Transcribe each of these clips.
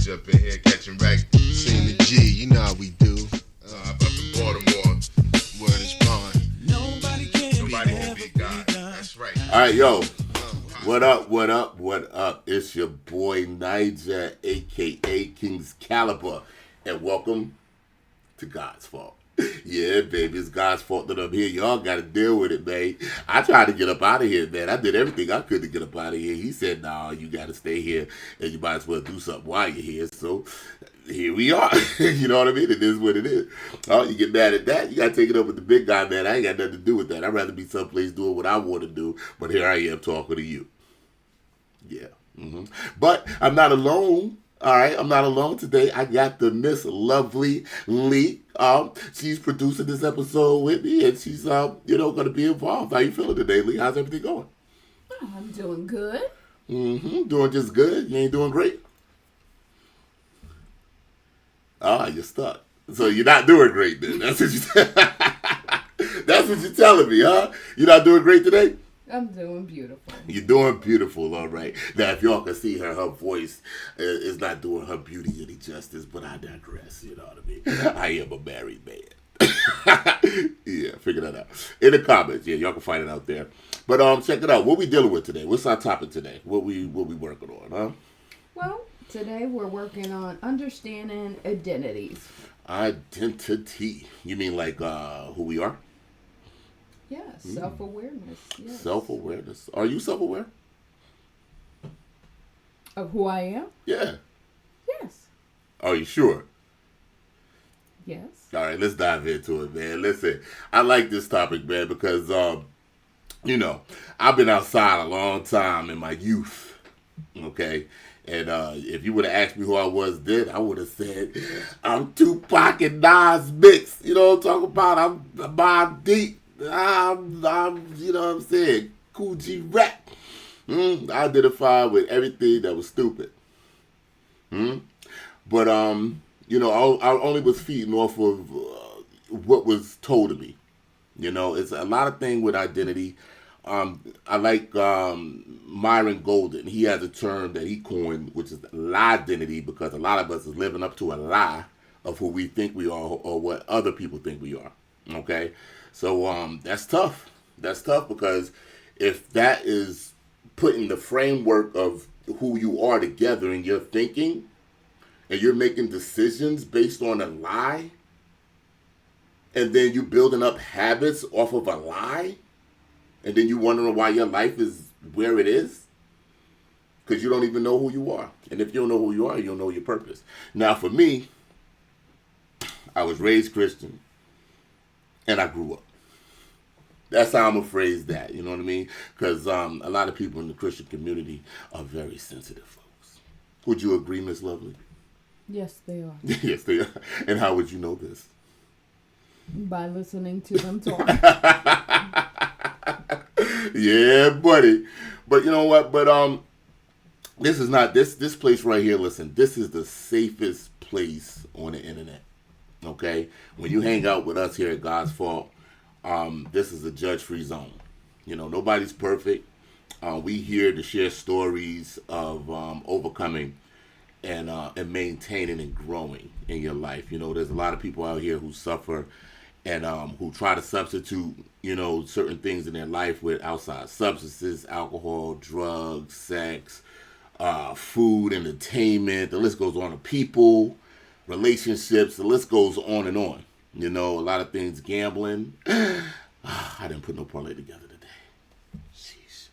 Georgia up in here catching wreck. Seen the G, you know how we do. Up in Baltimore. Word is bond. Nobody can beat God. That's right. All right, yo. What up, what up, what up? It's your boy Niger, a.k.a. King's Caliber. And welcome to God's Fault. Yeah, baby, it's God's fault that I'm here. Y'all got to deal with it, man. I tried to get up out of here, man. I did everything I could to get up out of here. He said, nah, you got to stay here, and you might as well do something while you're here. So here we are. You know what I mean? It is what it is. Oh, you get mad at that, you got to take it up with the big guy, man. I ain't got nothing to do with that. I'd rather be someplace doing what I want to do, but here I am talking to you. Yeah. But I'm not alone. All right, I'm not alone today. I got the Miss Lovely Lee. She's producing this episode with me, and she's going to be involved. How you feeling today, Lee? How's everything going? Oh, I'm doing good. Doing just good. You ain't doing great. You're stuck. So you're not doing great then. That's what that's what you're telling me, huh? You're not doing great today? I'm doing beautiful. You're doing beautiful, all right. Now, if y'all can see her voice is not doing her beauty any justice, but I digress, you know what I mean? I am a married man. Yeah, figure that out. In the comments, yeah, y'all can find it out there. But check it out. What we dealing with today? What's our topic today? What we working on, huh? Well, today we're working on understanding identities. Identity. You mean like who we are? Yeah, self-awareness. Yes. Self-awareness. Are you self-aware? Of who I am? Yeah. Yes. Are you sure? Yes. All right, let's dive into it, man. Listen, I like this topic, man, because, I've been outside a long time in my youth, okay? And if you would have asked me who I was then, I would have said, I'm Tupac and Nas mixed. You know what I'm talking about? I'm Mobb Deep. I'm, you know what I'm saying, Cool G rap. I identify with everything that was stupid. But, I only was feeding off of what was told to me. You know, it's a lot of thing with identity. I like Myron Golden. He has a term that he coined, which is LieDentity, because a lot of us is living up to a lie of who we think we are or what other people think we are. Okay? So that's tough. That's tough because if that is putting the framework of who you are together in your thinking and you're making decisions based on a lie and then you building up habits off of a lie and then you wondering why your life is where it is because you don't even know who you are. And if you don't know who you are, you don't know your purpose. Now for me, I was raised Christian and I grew up. That's how I'm going to phrase that, you know what I mean? Because a lot of people in the Christian community are very sensitive folks. Would you agree, Miss Lovely? Yes, they are. Yes, they are. And how would you know this? By listening to them talk. Yeah, buddy. But you know what? But this is not, this place right here, listen, this is the safest place on the internet, okay? When you hang out with us here at God's Fault, this is a judge-free zone. You know, nobody's perfect. We here to share stories of overcoming and maintaining and growing in your life. You know, there's a lot of people out here who suffer and who try to substitute, certain things in their life with outside substances, alcohol, drugs, sex, food, entertainment. The list goes on to people, relationships. The list goes on and on. You know, a lot of things, gambling. I didn't put no parlay together today. Sheesh.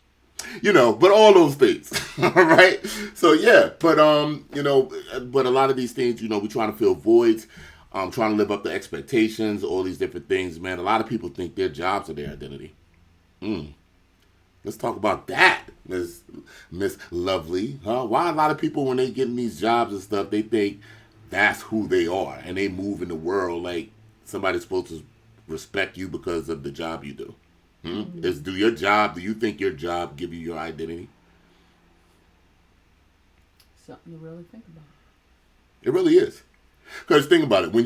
But all those things. All right? So, yeah. But, but a lot of these things, we trying to fill voids. Trying to live up to expectations, all these different things, man. A lot of people think their jobs are their identity. Let's talk about that, Miss Lovely. Huh? Why a lot of people, when they get in these jobs and stuff, they think that's who they are. And they move in the world like somebody's supposed to respect you because of the job you do. Do you think your job give you your identity? Something to really think about. It really is. Because think about it. When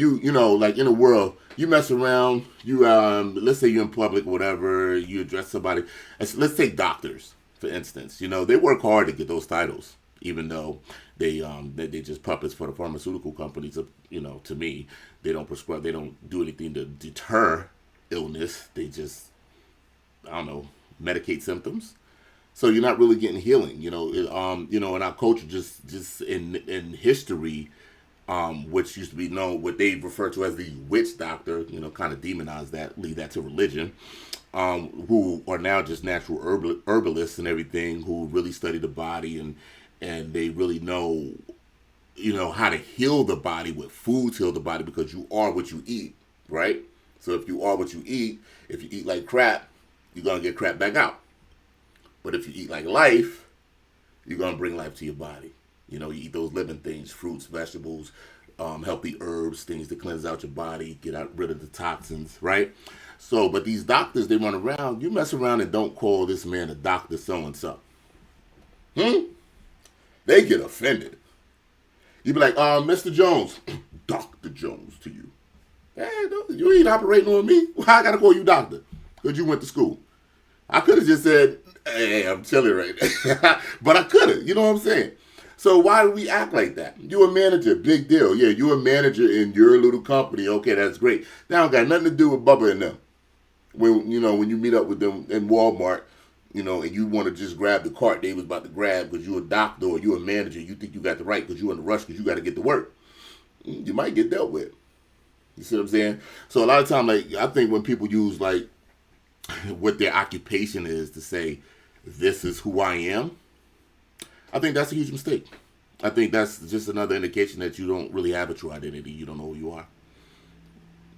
like in the world, you mess around, let's say you're in public or whatever, you address somebody. Let's take doctors, for instance. They work hard to get those titles. even though they just puppets for the pharmaceutical companies. To me, they don't prescribe, they don't do anything to deter illness. They just, I don't know, medicate symptoms. So you're not really getting healing. In our culture, just in history, which used to be known, what they refer to as the witch doctor, kind of demonize that, lead that to religion, who are now just natural herbalists and everything, who really study the body and they really know, how to heal the body, with foods heal the body, because you are what you eat, right? So if you are what you eat, if you eat like crap, you're going to get crap back out. But if you eat like life, you're going to bring life to your body. You eat those living things, fruits, vegetables, healthy herbs, things that cleanse out your body, get rid of the toxins, right? So, but these doctors, they run around. You mess around and don't call this man a doctor so-and-so. They get offended. You be like, Mr. Jones, Dr. Jones to you. Hey, you ain't operating on me. Why I got to call you doctor? Because you went to school. I could have just said, hey, I'm chilling right now. But I could have, you know what I'm saying? So why do we act like that? You a manager, big deal. Yeah, you a manager in your little company. Okay, that's great. That don't got nothing to do with Bubba and them. When you meet up with them in Walmart, and you want to just grab the cart they was about to grab because you a doctor or you a manager, you think you got the right because you in the rush because you got to get to work. You might get dealt with. You see what I'm saying? So a lot of time, like, I think when people use like what their occupation is to say, this is who I am, I think that's a huge mistake. I think that's just another indication that you don't really have a true identity. You don't know who you are.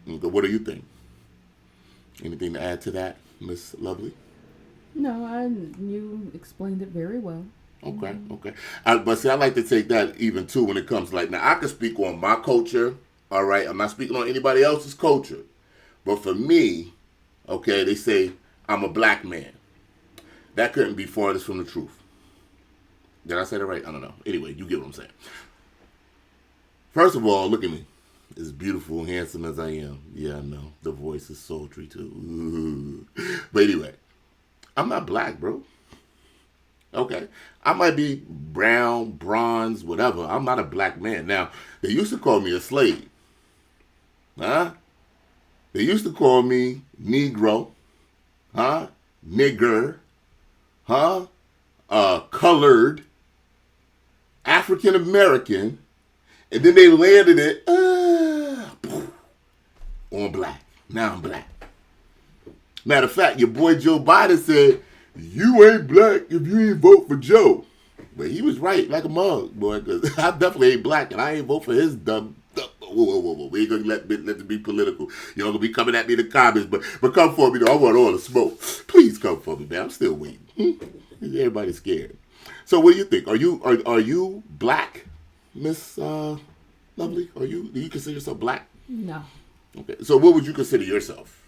Okay, what do you think? Anything to add to that, Miss Lovely? No, you explained it very well. Okay. But see, I like to take that even too when it comes like, now I can speak on my culture, all right? I'm not speaking on anybody else's culture. But for me, okay, they say I'm a black man. That couldn't be farthest from the truth. Did I say that right? I don't know. Anyway, you get what I'm saying. First of all, look at me. As beautiful, handsome as I am. Yeah, I know. The voice is sultry too. Ooh. But anyway, I'm not black, bro. Okay. I might be brown, bronze, whatever. I'm not a black man. Now, they used to call me a slave. Huh? They used to call me Negro. Huh? Nigger. Huh? Colored. African American. And then they landed it on black. Now I'm black. Matter of fact, your boy Joe Biden said, you ain't black if you ain't vote for Joe. But he was right, like a mug, boy, because I definitely ain't black, and I ain't vote for his dumb. Whoa. We ain't going to let it be political. You're going to be coming at me in the comments, but come for me, though. I want all the smoke. Please come for me, man. I'm still waiting. Everybody's scared. So what do you think? Are you black, Miss Lovely? Do you consider yourself black? No. Okay. So what would you consider yourself?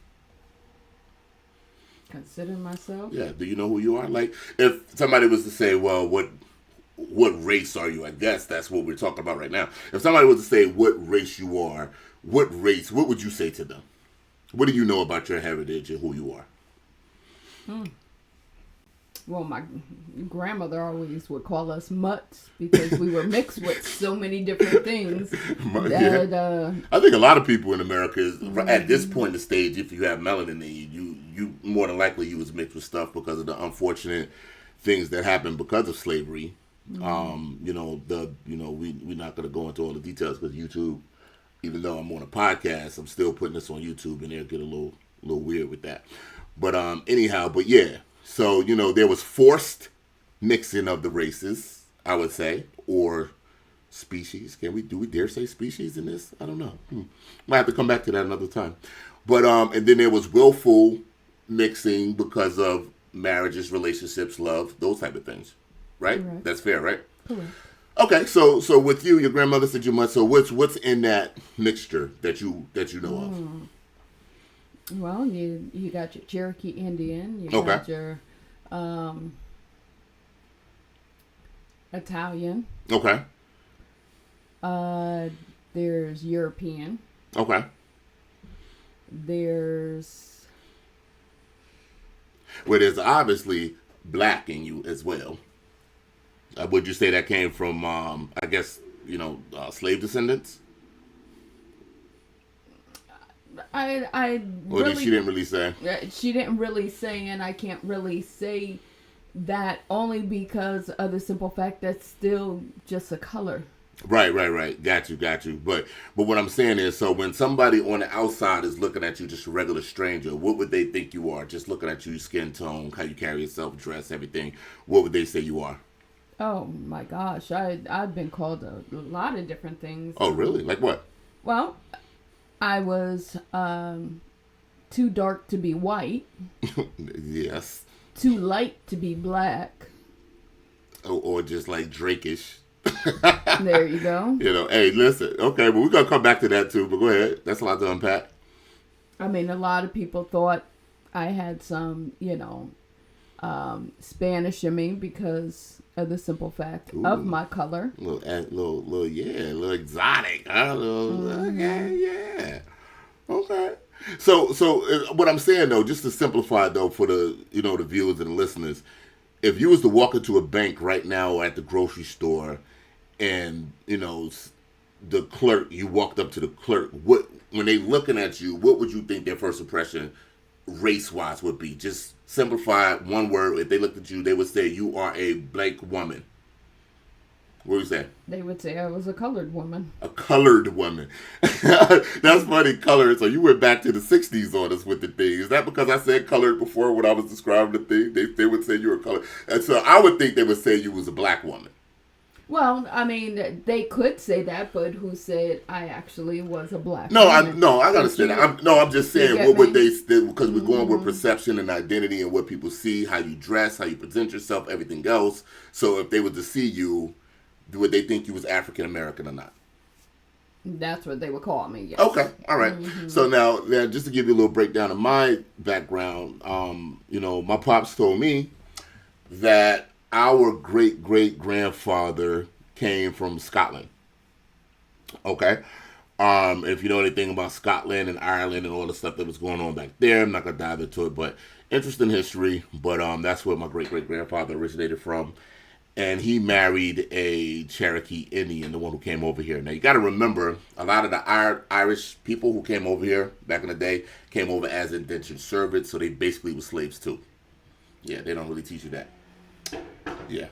Consider myself? Yeah. Do you know who you are? Like, if somebody was to say, well, what race are you? I guess that's what we're talking about right now. If somebody was to say what race you are, what would you say to them? What do you know about your heritage and who you are? Well, my grandmother always would call us mutts because we were mixed with so many different things. I think a lot of people in America, at this point in the stage, if you have melanin in you more than likely you was mixed with stuff because of the unfortunate things that happened because of slavery. We're not going to go into all the details because YouTube, even though I'm on a podcast, I'm still putting this on YouTube, and they'll get a little weird with that. But yeah. So, there was forced mixing of the races, I would say, or species. Do we dare say species in this? I don't know. Might have to come back to that another time. But, and then there was willful mixing because of marriages, relationships, love, those type of things. Right? Correct. That's fair, right? Correct. Okay, so with you, your grandmother said you must. So what's in that mixture that you know of? Well, you got your Cherokee Indian, you got your Italian. Okay. There's European. Okay. There's obviously black in you as well. Would you say that came from, I guess, slave descendants? I Or really she didn't really say? she didn't really say, and I can't really say that only because of the simple fact that's still just a color. Right. Got you. But what I'm saying is, so when somebody on the outside is looking at you, just a regular stranger, what would they think you are? Just looking at you, skin tone, how you carry yourself, dress, everything. What would they say you are? Oh my gosh, I've been called a lot of different things. Oh, really? Like what? Well, I was too dark to be white, Yes. too light to be black. Or just like Drake-ish. There you go. Hey, listen. Okay, but we're going to come back to that too, but go ahead. That's a lot to unpack. I mean, a lot of people thought I had some, Spanish in me because of the simple fact of my color. A little exotic. Huh? Okay, yeah. Okay. So what I'm saying though, just to simplify though for the the viewers and the listeners, if you was to walk into a bank right now or at the grocery store, and the clerk, you walked up to the clerk, what when they looking at you, what would you think their first impression, race wise, would be? Just simplify one word. If they looked at you, they would say you are a blank woman. What would you say? They would say I was a colored woman. A colored woman. That's funny, colored. So you went back to the 60s on us with the thing. Is that because I said colored before when I was describing the thing? They would say you were colored. And so I would think they would say you was a black woman. Well, I mean, they could say that, but who said I actually was a black I woman? understand that. I'm just saying, what would they, because we're going with Mm-hmm. perception and identity and what people see, how you dress, how you present yourself, everything else. So if they were to see you, would they think you was African American or not? That's what they would call me, yes. Okay, all right. Mm-hmm. So now, just to give you a little breakdown of my background, my pops told me that our great-great-grandfather came from Scotland. Okay? If you know anything about Scotland and Ireland and all the stuff that was going on back there, I'm not going to dive into it, but interesting history. But that's where my great-great-grandfather originated from. And he married a Cherokee Indian, the one who came over here. Now, you got to remember, a lot of the Irish people who came over here back in the day came over as indentured servants, so they basically were slaves too. Yeah, they don't really teach you that. Yeah.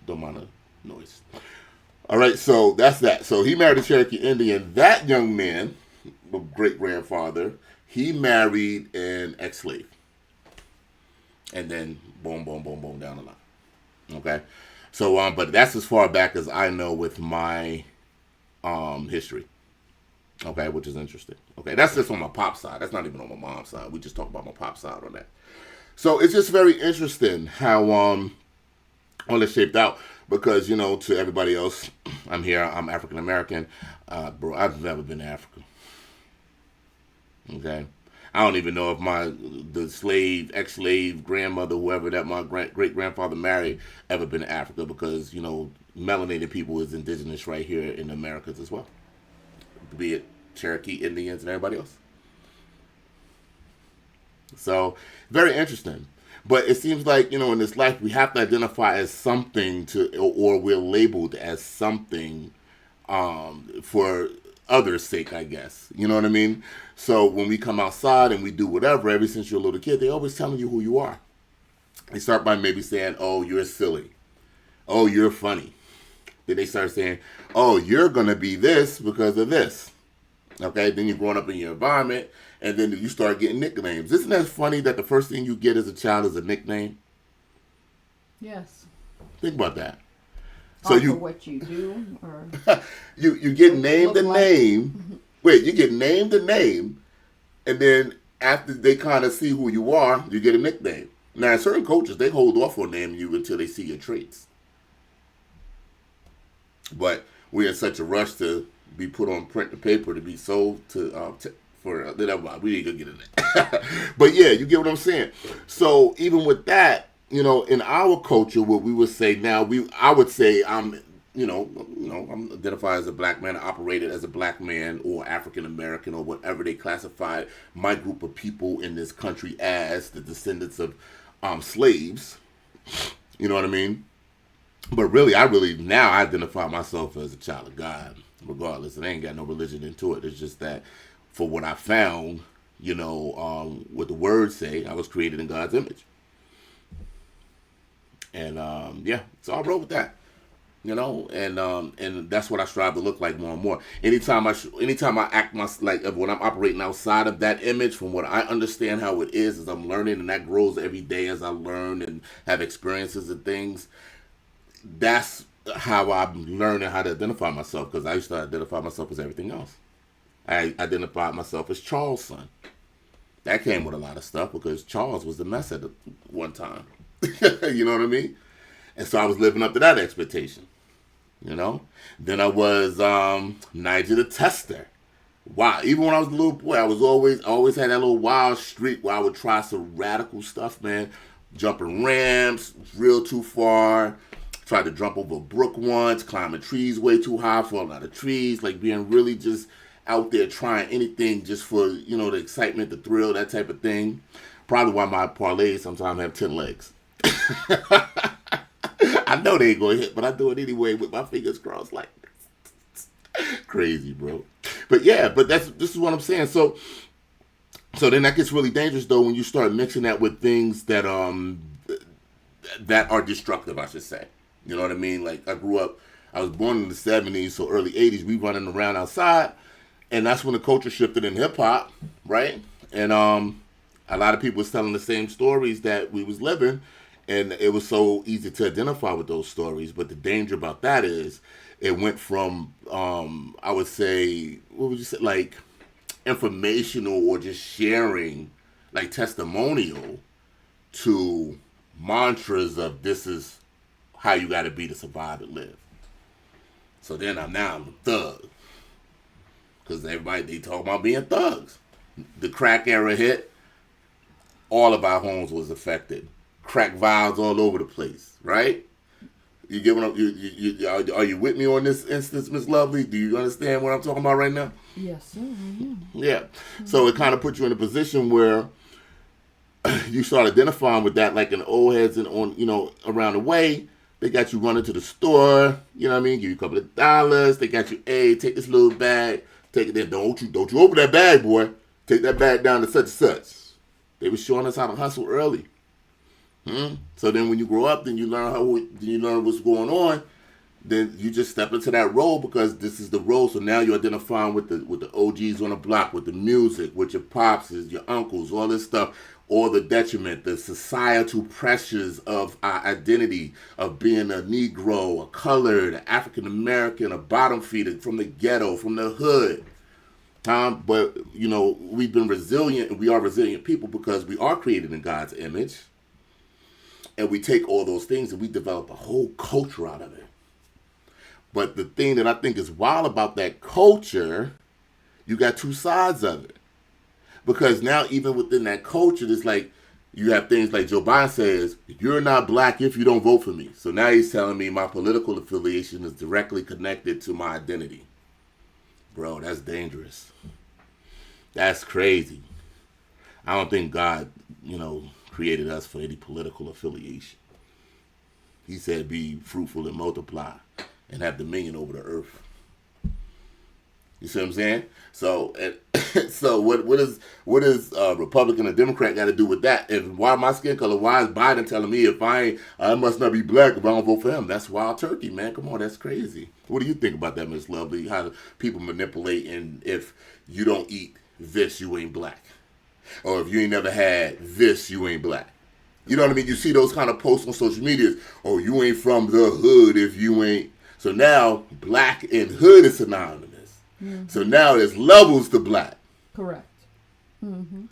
Don't mind the noise. All right, so that's that. So he married a Cherokee Indian. That young man, my great-grandfather, he married an ex-slave. And then boom, boom, boom, boom, down the line. Okay, so but that's as far back as I know with my history. Okay, which is interesting. Okay, that's just on my pop side. That's not even on my mom's side. We just talk about my pop side on that. So it's just very interesting how all this shaped out because to everybody else, I'm here. I'm African American, bro. I've never been to Africa. Okay. I don't even know if the ex-slave grandmother, whoever that my great-grandfather married, ever been to Africa because, melanated people is indigenous right here in the Americas as well. Be it Cherokee Indians and everybody else. So, very interesting. But it seems like, in this life, we have to identify as something or we're labeled as something for others' sake, I guess. You know what I mean? So when we come outside and we do whatever, ever since you're a little kid, they always telling you who you are. They start by maybe saying, oh, you're silly. Oh, you're funny. Then they start saying, oh, you're going to be this because of this. Okay? Then you're growing up in your environment, and then you start getting nicknames. Isn't that funny that the first thing you get as a child is a nickname? Yes. Think about that. So for what you do, or you get named a name. Wait, you get named a name, and then after they kind of see who you are, you get a nickname. Now, certain coaches, they hold off on naming you until they see your traits. But we're in such a rush to be put on print to paper to be sold for we ain't gonna get in that. But yeah, you get what I'm saying. So even with that, in our culture, what we would say now, I would say I'm identified as a black man, operated as a black man or African American or whatever they classified my group of people in this country as, the descendants of slaves. You know what I mean? But really, now identify myself as a child of God, regardless. It ain't got no religion into it. It's just that for what I found, what the words say, I was created in God's image. And so I wrote with that. And that's what I strive to look like more and more. Anytime I act like when I'm operating outside of that image, from what I understand how it is, as I'm learning, and that grows every day as I learn and have experiences and things. That's how I'm learning how to identify myself, because I used to identify myself as everything else. I identified myself as Charles' son. That came with a lot of stuff because Charles was the mess at one time. You know what I mean? And so I was living up to that expectation. Then I was Nigel the Tester. Wow. Even when I was a little boy, I was always had that little wild streak where I would try some radical stuff, man. Jumping ramps, real too far. Tried to jump over a brook once, climbing trees way too high, falling out of trees, like being really just out there trying anything just for, the excitement, the thrill, that type of thing. Probably why my parlays sometimes have 10 legs. I know they ain't going to hit, but I do it anyway with my fingers crossed like crazy, bro. But yeah, this is what I'm saying. So then that gets really dangerous, though, when you start mixing that with things that are destructive, I should say. You know what I mean? Like, I was born in the 70s, so early 80s, we running around outside, and that's when the culture shifted in hip-hop, right? And a lot of people was telling the same stories that we was living, and it was so easy to identify with those stories, but the danger about that is it went from, I would say, what would you say, like, informational or just sharing, like, testimonial to mantras of this is how you got to be to survive and live. So then I'm a thug. Because everybody, they talk about being thugs. The crack era hit. All of our homes was affected. Crack vials all over the place, right? You get what are you with me on this instance, Miss Lovely? Do you understand what I'm talking about right now? Yes, sir. Yeah. Mm-hmm. So it kind of puts you in a position where you start identifying with that, like in old heads and around the way. They got you running to the store, you know what I mean? Give you a couple of dollars. They got you, hey, take this little bag, take it there. Don't you open that bag, boy. Take that bag down to such and such. They were showing us how to hustle early. So then when you grow up, then you learn what's going on. Then you just step into that role because this is the role. So now you're identifying with the OGs on the block, with the music, with your pops, your uncles, all this stuff. Or the detriment, the societal pressures of our identity, of being a Negro, a colored, an African American, a bottom feeder from the ghetto, from the hood. But, we've been resilient, and we are resilient people because we are created in God's image. And we take all those things and we develop a whole culture out of it. But the thing that I think is wild about that culture, you got two sides of it. Because now even within that culture, it's like you have things like Joe Biden says, you're not black if you don't vote for me. So now he's telling me my political affiliation is directly connected to my identity. Bro, that's dangerous. That's crazy. I don't think God, created us for any political affiliation. He said be fruitful and multiply and have dominion over the earth. You see what I'm saying? So, so what is Republican or Democrat got to do with that? If why my skin color? Why is Biden telling me if I must not be black if I don't vote for him? That's wild turkey, man. Come on, that's crazy. What do you think about that, Miss Lovely? How do people manipulate, and if you don't eat this, you ain't black, or if you ain't never had this, you ain't black. You know what I mean? You see those kind of posts on social media. Oh, you ain't from the hood if you ain't. So now black and hood is synonymous. Mm-hmm. So now there's levels to black. Correct. Mm-hmm.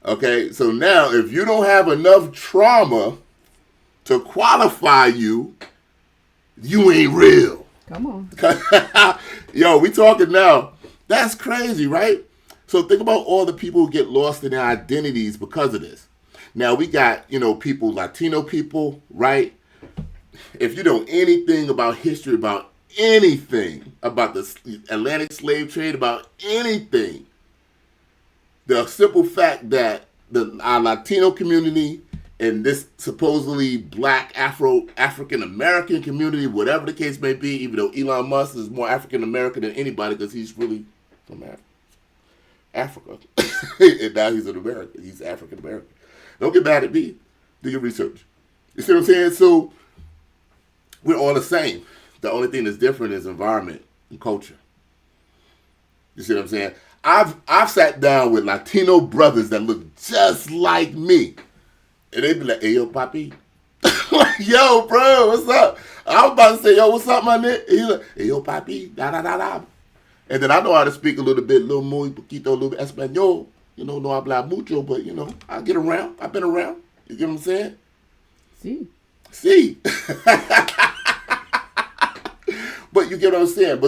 Okay, so now if you don't have enough trauma to qualify you, you ain't real. Come on. Yo, we talking now. That's crazy, right? So think about all the people who get lost in their identities because of this. Now we got, people, Latino people, right? If you know anything about history, about anything, about the Atlantic slave trade, about anything, the simple fact that our Latino community in this supposedly black African American community, whatever the case may be, even though Elon Musk is more African American than anybody because he's really from Africa. And now he's an American. He's African American. Don't get mad at me. Do your research. You see what I'm saying? So we're all the same. The only thing that's different is environment and culture. You see what I'm saying? I've sat down with Latino brothers that look just like me. And they be like, hey, yo, papi. Yo, bro, what's up? I was about to say, yo, what's up, my nigga? He's like, hey, yo, papi, da-da-da-da. And then I know how to speak a little muy poquito, a little bit Espanol. You know, no habla mucho, but, you know, I get around. I've been around. You get what I'm saying? See. But you get what I'm saying?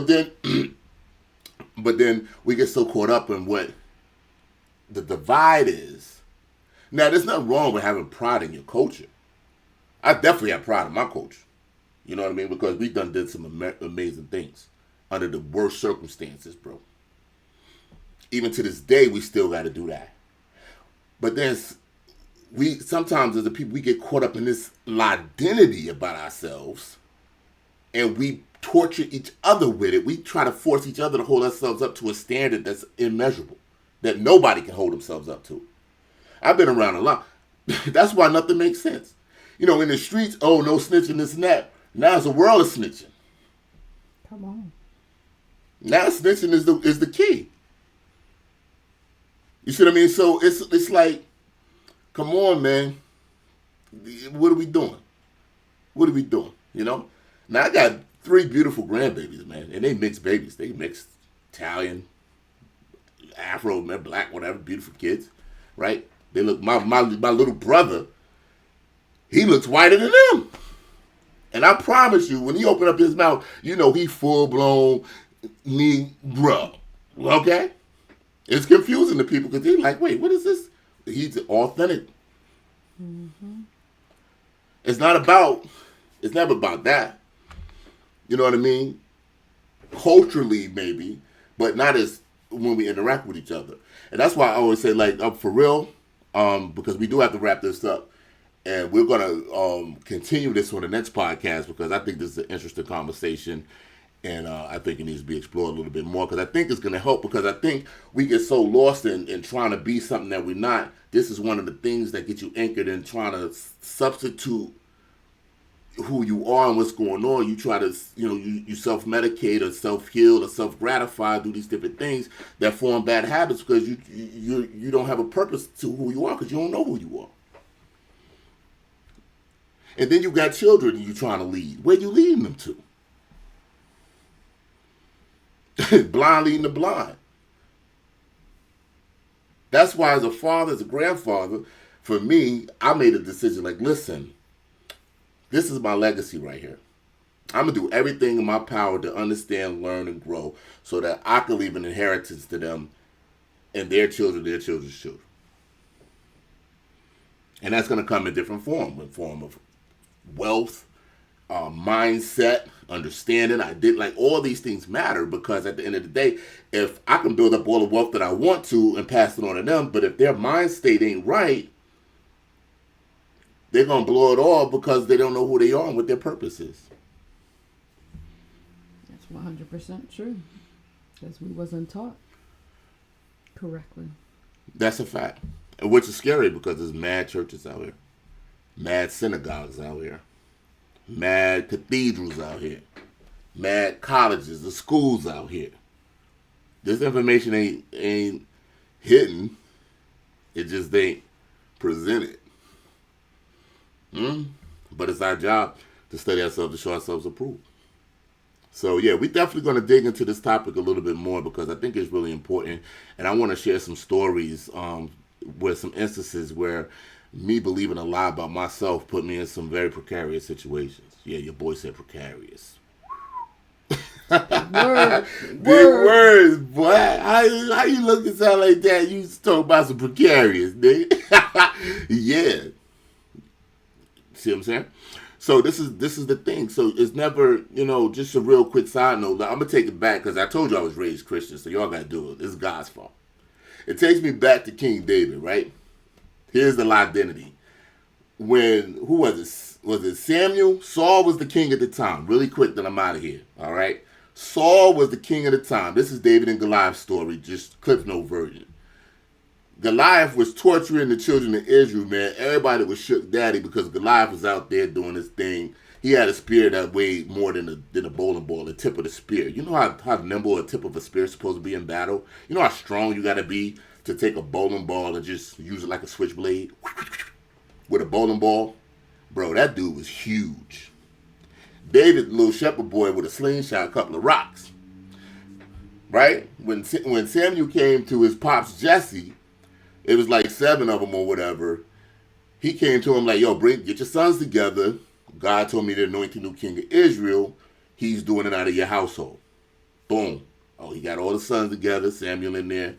But then we get so caught up in what the divide is. Now, there's nothing wrong with having pride in your culture. I definitely have pride in my culture. You know what I mean? Because we did some amazing things under the worst circumstances, bro. Even to this day, we still got to do that. But then sometimes as a people, we get caught up in this LieDentity about ourselves, and we torture each other with it. We try to force each other to hold ourselves up to a standard that's immeasurable, that nobody can hold themselves up to. I've been around a lot. That's why nothing makes sense. You know, in the streets, oh, no snitching, this and that. Now it's a world of snitching. Come on. Now snitching is the key. You see what I mean? So it's like, come on, man. What are we doing? What are we doing? You know? Now I got 3 beautiful grandbabies, man, and they mixed babies. They mixed Italian, Afro, black, whatever, beautiful kids, right? They look. My little brother, he looks whiter than them, and I promise you, when he opened up his mouth, you know he full blown Negro. Okay, it's confusing to people because they're like, wait, what is this? He's authentic. Mm-hmm. It's never about that. You know what I mean? Culturally, maybe, but not as when we interact with each other. And that's why I always say, like, for real, because we do have to wrap this up. And we're going to continue this on the next podcast because I think this is an interesting conversation. And I think it needs to be explored a little bit more because I think it's going to help because I think we get so lost in trying to be something that we're not. This is one of the things that get you anchored in trying to substitute who you are and what's going on. You try to, you self-medicate or self-heal or self-gratify, do these different things that form bad habits because you don't have a purpose to who you are because you don't know who you are. And then you got children you're trying to lead. Where you leading them to? Blind leading the blind. That's why as a father, as a grandfather, for me, I made a decision like, listen, this is my legacy right here. I'm going to do everything in my power to understand, learn, and grow so that I can leave an inheritance to them and their children's children. And that's going to come in different form of wealth, mindset, understanding. All these things matter because at the end of the day, if I can build up all the wealth that I want to and pass it on to them, but if their mind state ain't right, they're going to blow it all because they don't know who they are and what their purpose is. That's 100% true. Because we wasn't taught correctly. That's a fact. Which is scary because there's mad churches out here. Mad synagogues out here. Mad cathedrals out here. Mad colleges, the schools out here. This information ain't hidden. It just ain't presented. But it's our job to study ourselves, to show ourselves approved. So, yeah, we're definitely going to dig into this topic a little bit more because I think it's really important. And I want to share some stories with some instances where me believing a lie about myself put me in some very precarious situations. Yeah, your boy said precarious. Big words, boy. How you look and sound like that? You talk about some precarious, nigga. Yeah. See what I'm saying? So this is the thing. So it's never, just a real quick side note. I'm going to take it back because I told you I was raised Christian, so y'all got to do it. This is God's fault. It takes me back to King David, right? Here's the LieDentity. when, who was it? Was it Samuel? Saul was the king at the time. Really quick, then I'm out of here. All right. Saul was the king at the time. This is David and Goliath's story, just Cliff Note version. Goliath was torturing the children of Israel, man. Everybody was shook daddy because Goliath was out there doing his thing. He had a spear that weighed more than a bowling ball, the tip of the spear. You know how nimble a tip of a spear is supposed to be in battle? You know how strong you got to be to take a bowling ball and just use it like a switchblade with a bowling ball? Bro, that dude was huge. David, little shepherd boy with a slingshot, a couple of rocks. Right? When Samuel came to his pops Jesse, it was like 7 of them or whatever. He came to him like, yo, get your sons together. God told me to anoint the new king of Israel. He's doing it out of your household. Boom. Oh, he got all the sons together, Samuel in there.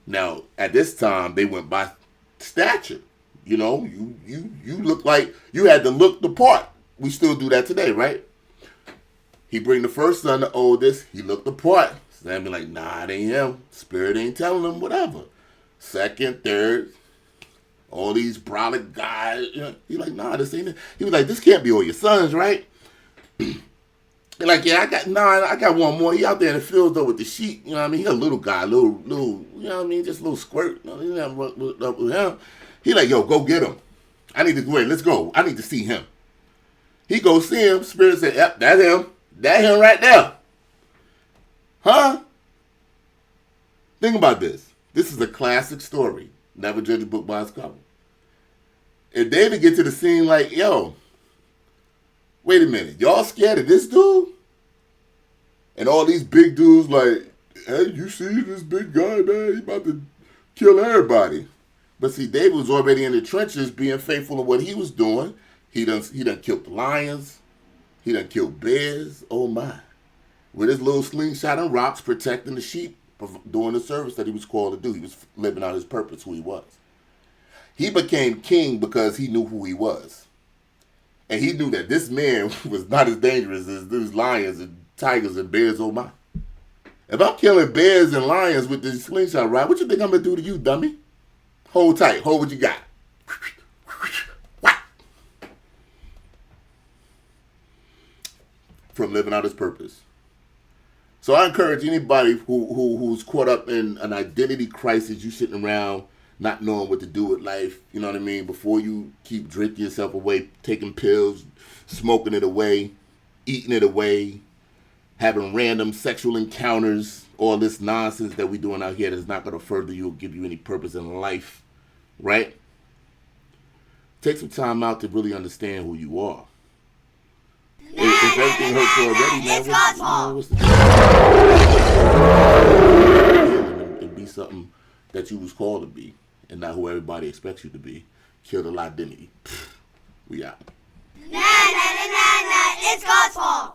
Now, at this time, they went by stature. You know, you look like, you had to look the part. We still do that today, right? He bring the first son, the oldest. He looked the part. Samuel like, nah, it ain't him. Spirit ain't telling him, whatever. Second, third, all these brolic guys. You know, he like, nah, this ain't it. He was like, this can't be all your sons, right? They're like, yeah, I got one more. He out there in the field though with the sheep. You know what I mean? He a little guy, little, you know what I mean? Just a little squirt. You know, he didn't have up with him. He like, yo, go get him. I need to go in. Let's go. I need to see him. He go see him. Spirit said, yep, that's him. That him right there. Huh? Think about this. This is a classic story. Never judge a book by its cover. If David get to the scene like, yo, wait a minute, y'all scared of this dude? And all these big dudes like, hey, you see this big guy, man? He about to kill everybody. But see, David was already in the trenches being faithful to what he was doing. He done killed the lions. He done killed bears. Oh, my. With his little slingshot and rocks protecting the sheep, doing the service that he was called to do. He was living out his purpose, who he was. He became king because he knew who he was. And he knew that this man was not as dangerous as these lions and tigers and bears. Oh, my. If I'm killing bears and lions with this slingshot rod, what you think I'm going to do to you, dummy? Hold tight. Hold what you got. From living out his purpose. So I encourage anybody who's caught up in an identity crisis, you sitting around not knowing what to do with life, you know what I mean? Before you keep drinking yourself away, taking pills, smoking it away, eating it away, having random sexual encounters, all this nonsense that we're doing out here that's not going to further you or give you any purpose in life, right? Take some time out to really understand who you are. If everything hurts you already, man, what's the and be something that you was called to be and not who everybody expects you to be. Kill the LieDentity. We out. Nah, it's God's fault.